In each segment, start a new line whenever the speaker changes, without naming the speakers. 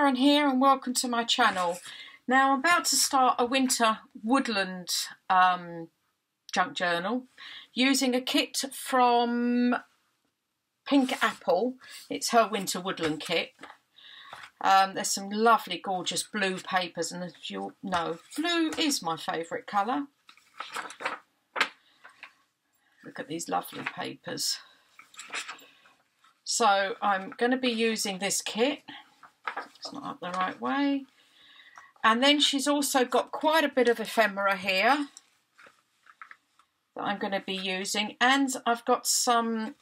Karen here and welcome to my channel. Now I'm about to start a winter woodland junk journal using a kit from Pink Apple. It's her winter woodland kit. There's some lovely gorgeous blue papers, and as you know, blue is my favourite colour. Look at these lovely papers. So I'm going to be using this kit. It's not up the right way. And then she's also got quite a bit of ephemera here that I'm going to be using. And I've got some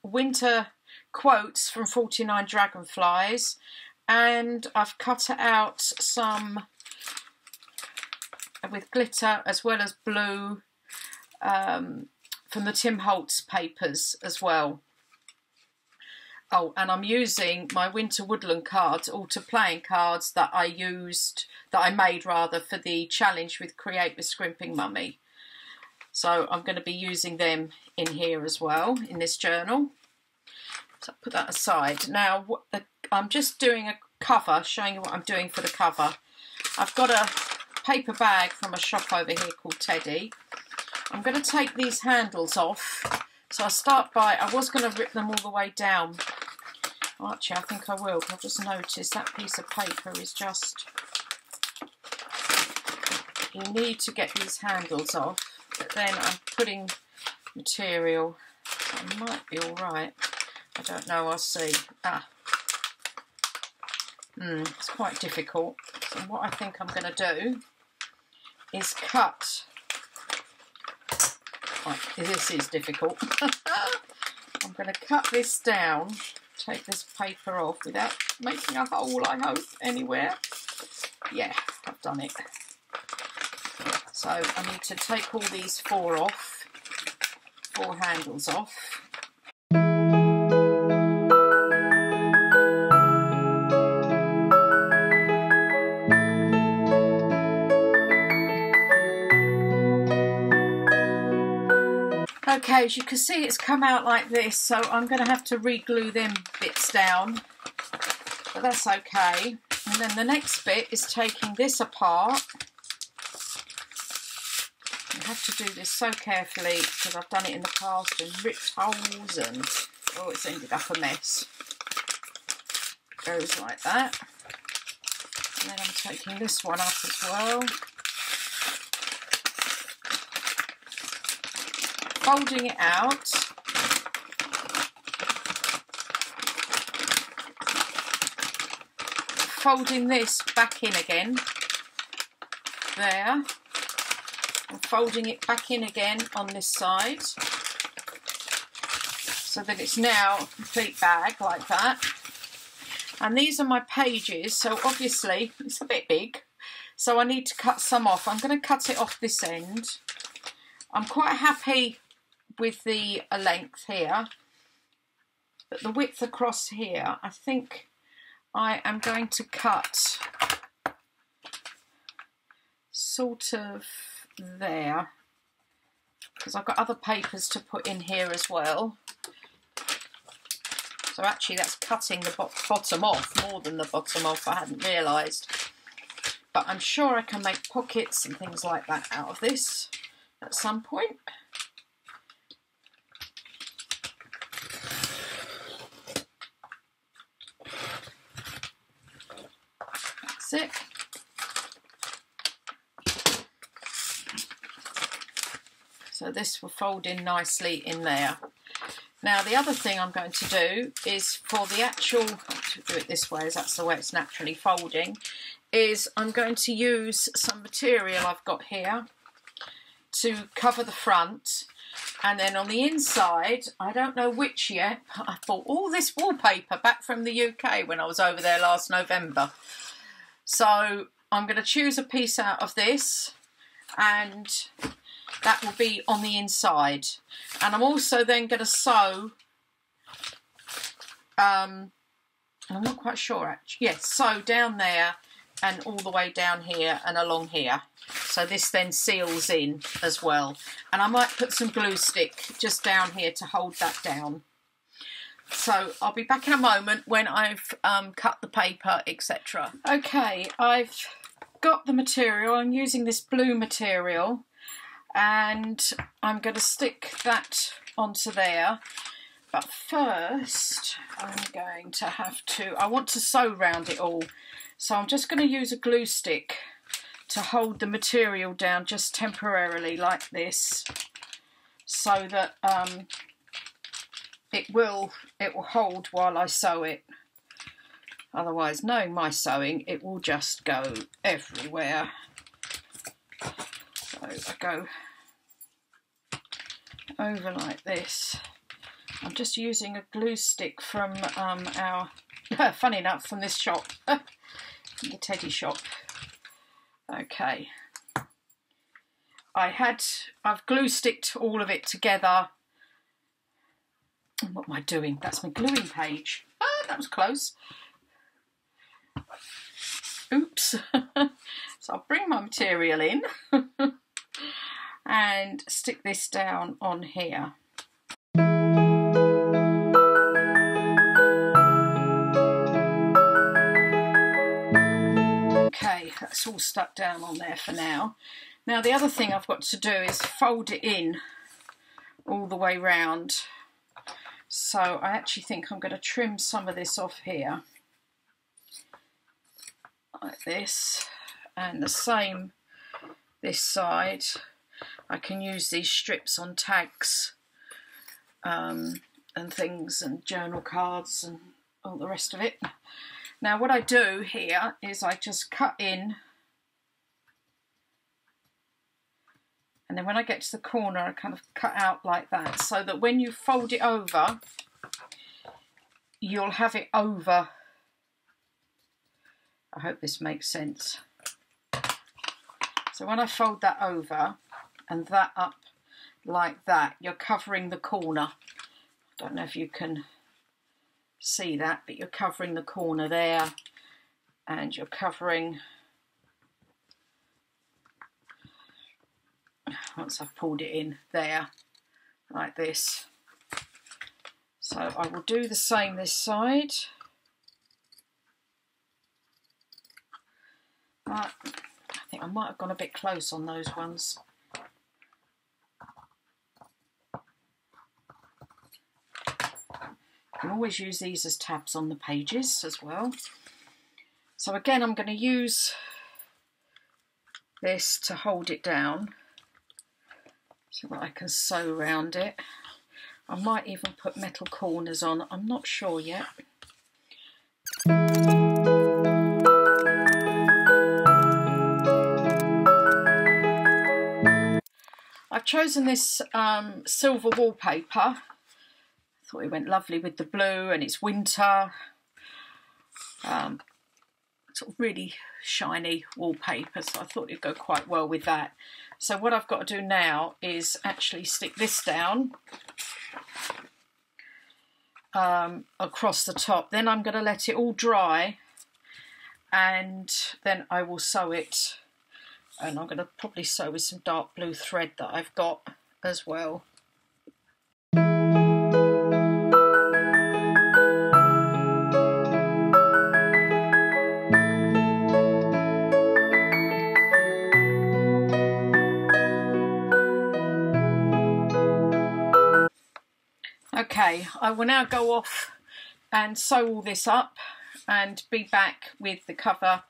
winter quotes from 49 Dragonflies. And I've cut out some with glitter as well as blue from the Tim Holtz papers as well. Oh, and I'm using my winter woodland cards, altar playing cards that I made for the challenge with Create with Scrimping Mummy. So I'm going to be using them in here as well, in this journal. So I'll put that aside. Now, I'm just doing a cover, showing you what I'm doing for the cover. I've got a paper bag from a shop over here called Teddy. I'm going to take these handles off. So I'll start by, I was going to rip them all the way down. Actually, I think I will. I've just noticed that piece of paper is just... You need to get these handles off. But then I'm putting material. It might be alright. I don't know, I'll see. It's quite difficult. So what I think I'm going to do is cut... Right, this is difficult. I'm going to cut this down. Take this paper off without making a hole, I hope, anywhere. Yeah, I've done it. So I need to take all these four handles off. Okay, as you can see, it's come out like this, so I'm going to have to re-glue them bits down, but that's okay. And then the next bit is taking this apart. I have to do this so carefully because I've done it in the past and ripped holes and, oh, it's ended up a mess. Goes like that. And then I'm taking this one up as well. Folding it out, folding this back in again, there, and folding it back in again on this side, so that it's now a complete bag like that. And these are my pages, so obviously it's a bit big, so I need to cut some off. I'm going to cut it off this end. I'm quite happy with the length here, but the width across here, I think I am going to cut sort of there, because I've got other papers to put in here as well. So actually that's cutting the bottom off, more than the bottom off, I hadn't realised. But I'm sure I can make pockets and things like that out of this at some point. It. So this will fold in nicely in there. Now the other thing I'm going to do is for the actual, to do it this way as that's the way it's naturally folding, is I'm going to use some material I've got here to cover the front, and then on the inside, I don't know which yet, but I bought all this wallpaper back from the UK when I was over there last November. So I'm going to choose a piece out of this, and that will be on the inside. And I'm also then going to sew, I'm not quite sure actually, yes, sew down there and all the way down here and along here. So this then seals in as well. And I might put some glue stick just down here to hold that down. So I'll be back in a moment when I've cut the paper, etc. Okay, I've got the material. I'm using this blue material and I'm going to stick that onto there. But first I'm going to have to, I want to sew round it all. So I'm just going to use a glue stick to hold the material down just temporarily like this, so that it will hold while I sew it. Otherwise, knowing my sewing, it will just go everywhere. So I go over like this. I'm just using a glue stick from our, funny enough, from this shop, from the teddy shop. Okay. I've glue sticked all of it together. What am I doing? That's my gluing page. Ah, that was close. Oops. So I'll bring my material in and stick this down on here. Okay, that's all stuck down on there for now. Now the other thing I've got to do is fold it in all the way round. So I actually think I'm going to trim some of this off here, like this, and the same this side. I can use these strips on tags and things, and journal cards and all the rest of it. Now what I do here is I just cut in, and then when I get to the corner I kind of cut out like that, so that when you fold it over you'll have it over. I hope this makes sense. So when I fold that over and that up like that, you're covering the corner. I don't know if you can see that, but you're covering the corner there, and you're covering, once I've pulled it in there, like this. So I will do the same this side. But I think I might have gone a bit close on those ones. You can always use these as tabs on the pages as well. So again, I'm going to use this to hold it down so that I can sew around it. I might even put metal corners on, I'm not sure yet. I've chosen this silver wallpaper. I thought it went lovely with the blue, and it's winter. Sort of really shiny wallpaper, so I thought it'd go quite well with that. So what I've got to do now is actually stick this down across the top. Then I'm going to let it all dry, and then I will sew it. And I'm going to probably sew with some dark blue thread that I've got as well. Okay, I will now go off and sew all this up and be back with the cover,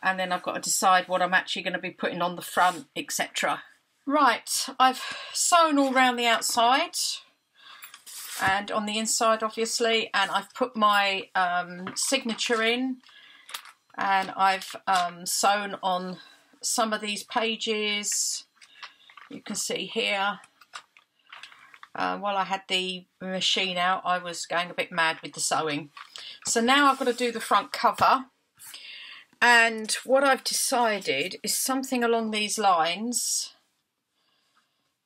and then I've got to decide what I'm actually going to be putting on the front, etc. Right, I've sewn all around the outside and on the inside obviously, and I've put my signature in, and I've sewn on some of these pages. You can see here. While I had the machine out, I was going a bit mad with the sewing. So now I've got to do the front cover. And what I've decided is something along these lines.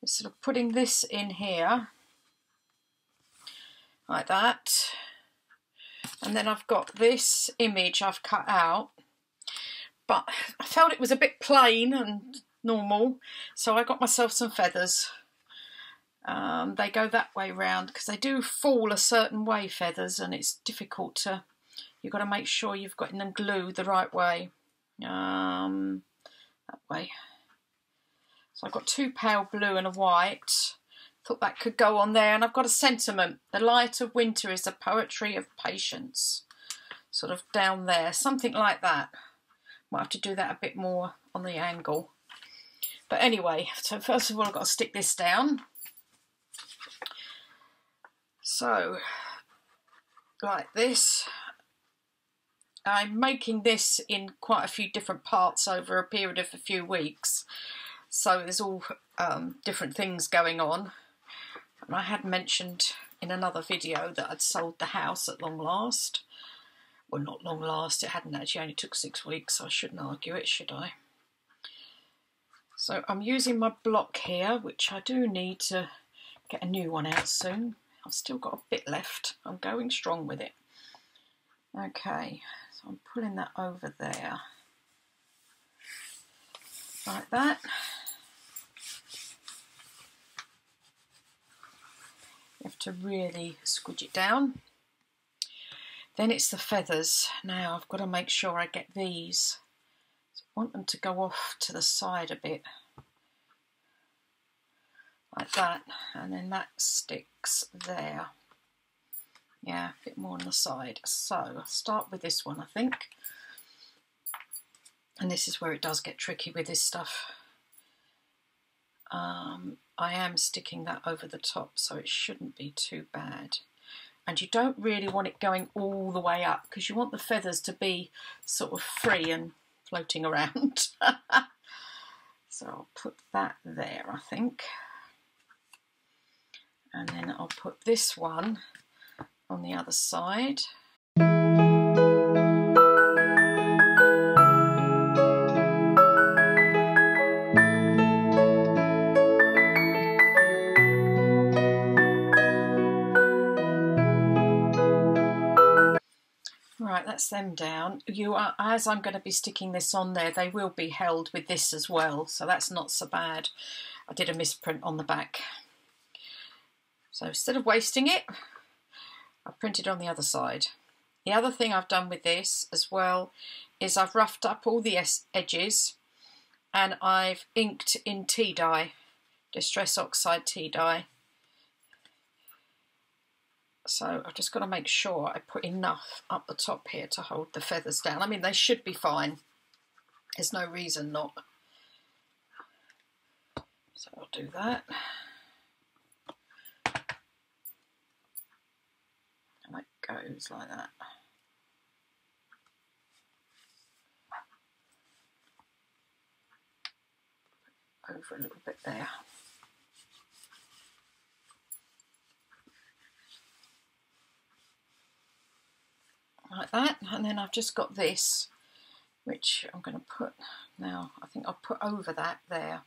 Sort of putting this in here, like that. And then I've got this image I've cut out. But I felt it was a bit plain and normal, so I got myself some feathers. they go that way round because they do fall a certain way, feathers, and it's difficult to, you've got to make sure you've got them glued the right way. That way. So I've got 2 pale blue and a white. Thought that could go on there, and I've got a sentiment. The light of winter is the poetry of patience. Sort of down there, something like that. Might have to do that a bit more on the angle. But anyway, so first of all I've got to stick this down. So, like this. I'm making this in quite a few different parts over a period of a few weeks. So there's all different things going on. And I had mentioned in another video that I'd sold the house at long last. Well, not long last, it hadn't actually, only took 6 weeks, so I shouldn't argue it, should I? So I'm using my block here, which I do need to get a new one out soon. I've still got a bit left. I'm going strong with it. Okay, so I'm pulling that over there. Like that. You have to really squidge it down. Then it's the feathers. Now I've got to make sure I get these. So I want them to go off to the side a bit. Like that. And then that sticks there. Yeah, a bit more on the side. So I'll start with this one, I think. And this is where it does get tricky with this stuff. I am sticking that over the top, so it shouldn't be too bad. And you don't really want it going all the way up because you want the feathers to be sort of free and floating around. So I'll put that there, I think. And then I'll put this one on the other side. Right, that's them down. You are, as I'm going to be sticking this on there, they will be held with this as well, so that's not so bad. I did a misprint on the back. So instead of wasting it, I printed on the other side. The other thing I've done with this as well is I've roughed up all the edges and I've inked in tea dye, Distress Oxide tea dye. So I've just got to make sure I put enough up the top here to hold the feathers down. I mean, they should be fine. There's no reason not. So I'll do that. And it goes like that. Over a little bit there. Like that, and then I've just got this, which I'm going to put now. I think I'll put over that there,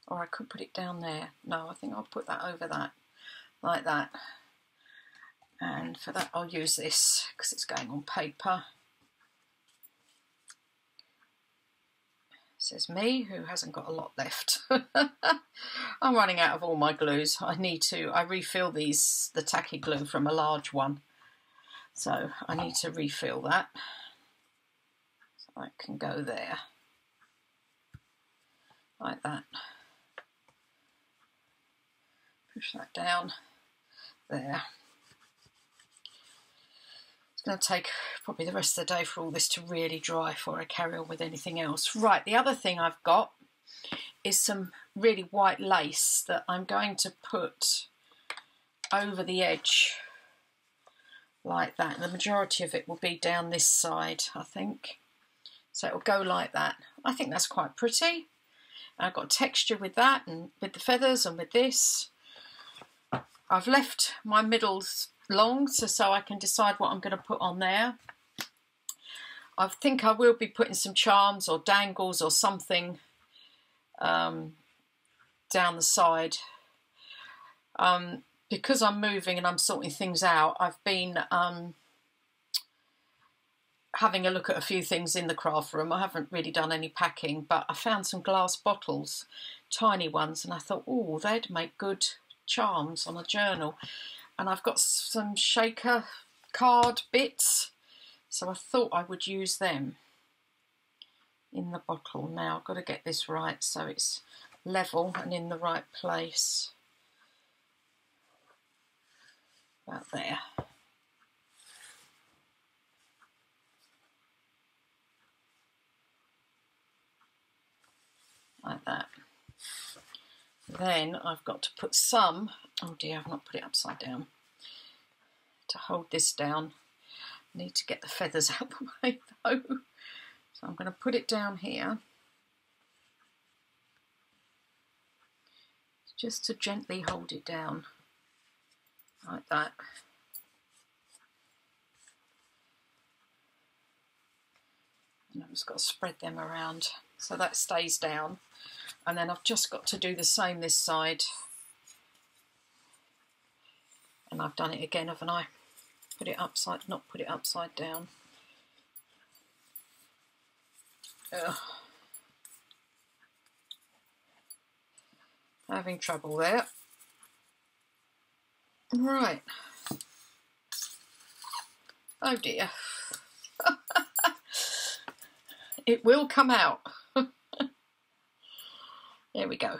or I could put it down there. No, I think I'll put that over that, like that. And for that, I'll use this because it's going on paper. Says me, who hasn't got a lot left. I'm running out of all my glues. I refill these, the tacky glue from a large one. So I need to refill that. So I can go there. Like that. Push that down. There. It's going to take probably the rest of the day for all this to really dry before I carry on with anything else. Right, the other thing I've got is some really white lace that I'm going to put over the edge like that. And the majority of it will be down this side, I think. So it will go like that. I think that's quite pretty. I've got texture with that and with the feathers and with this. I've left my middles long so I can decide what I'm going to put on there. I think I will be putting some charms or dangles or something down the side. Because I'm moving and I'm sorting things out, I've been having a look at a few things in the craft room. I haven't really done any packing, but I found some glass bottles, tiny ones, and I thought, oh, they'd make good charms on a journal, and I've got some shaker card bits, so I thought I would use them in the bottle. Now I've got to get this right so it's level and in the right place. About there. Like that. Then I've got to put some, oh dear, I've not put it upside down. To hold this down, I need to get the feathers out the way though. So I'm going to put it down here. Just to gently hold it down, like that. And I've just got to spread them around so that stays down. And then I've just got to do the same this side. And I've done it again, haven't I? Put it upside, not put it upside down. Ugh. Having trouble there. Right. Oh dear. It will come out. There we go.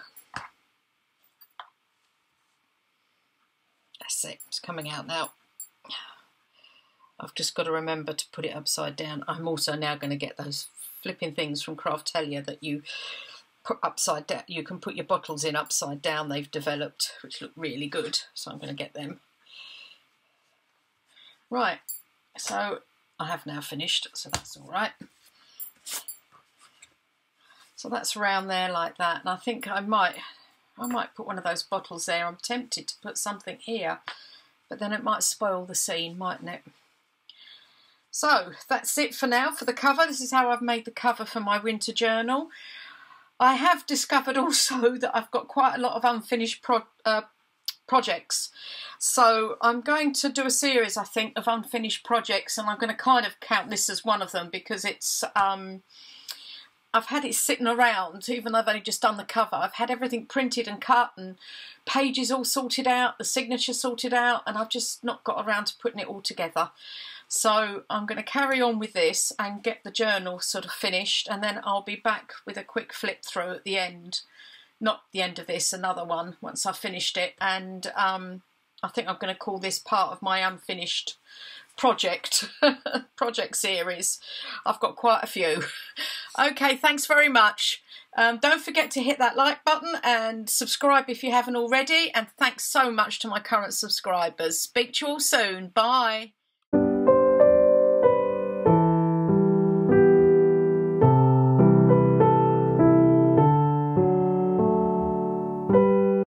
That's it. It's coming out now. I've just got to remember to put it upside down. I'm also now going to get those flipping things from Craftelier that you put upside down. You can put your bottles in upside down. They've developed, which look really good. So I'm going to get them. Right. So I have now finished. So that's all right. So that's around there like that. And I think I might put one of those bottles there. I'm tempted to put something here, but then it might spoil the scene, mightn't it? So that's it for now for the cover. This is how I've made the cover for my winter journal. I have discovered also that I've got quite a lot of unfinished projects. So I'm going to do a series, I think, of unfinished projects, and I'm going to kind of count this as one of them because it's I've had it sitting around, even though I've only just done the cover. I've had everything printed and cut and pages all sorted out, the signature sorted out, and I've just not got around to putting it all together. So I'm going to carry on with this and get the journal sort of finished, and then I'll be back with a quick flip through at the end. Not the end of this, another one once I've finished it. And I think I'm going to call this part of my unfinished project series. I've got quite a few. Okay, thanks very much. Don't forget to hit that like button and subscribe if you haven't already, and thanks so much to my current subscribers. Speak to you all soon. Bye.